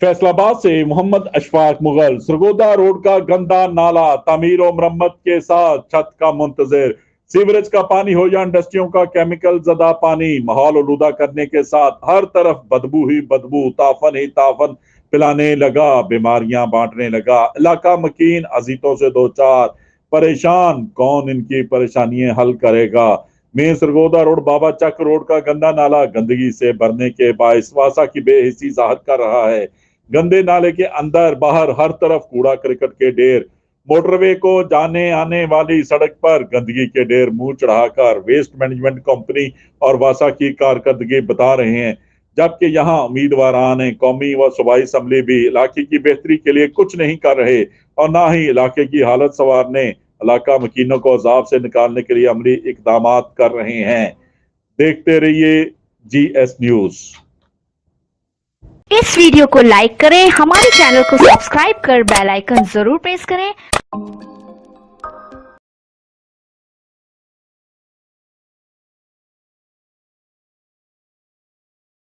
फैसलाबाद से मोहम्मद अशफाक मुगल। सरगोदा रोड का गंदा नाला तामीर और मरम्मत के साथ छत का मुंतजर। सीवरेज का पानी हो या इंडस्ट्रियों का केमिकल जदा पानी, माहौल आलूदा करने के साथ हर तरफ बदबू ही बदबू, ताफन ही ताफन पिलाने लगा, बीमारियां बांटने लगा। इलाका मकीन अजीतों से दो चार, परेशान कौन इनकी परेशानियां हल करेगा। मेन सरगोदा रोड बाबा चक रोड का गंदा नाला गंदगी से भरने के बायस वासा की बेहिसी जाहिर कर रहा है। गंदे नाले के अंदर बाहर हर तरफ कूड़ा करकट के ढेर। मोटरवे को जाने आने वाली सड़क पर गंदगी के ढेर मुंह चढ़ाकर वेस्ट मैनेजमेंट कंपनी और वासा की कारकर्दगी बता रहे हैं, जबकि यहाँ उम्मीदवारान कौमी व सूबाई असम्बली भी इलाके की बेहतरी के लिए कुछ नहीं कर रहे और ना ही इलाके की हालत संवारने, इलाका मकीनों को अजाब से निकालने के लिए अमली इकदाम कर रहे हैं। देखते रहिए GS न्यूज। इस वीडियो को लाइक करें, हमारे चैनल को सब्सक्राइब कर बेल आइकन जरूर प्रेस करें।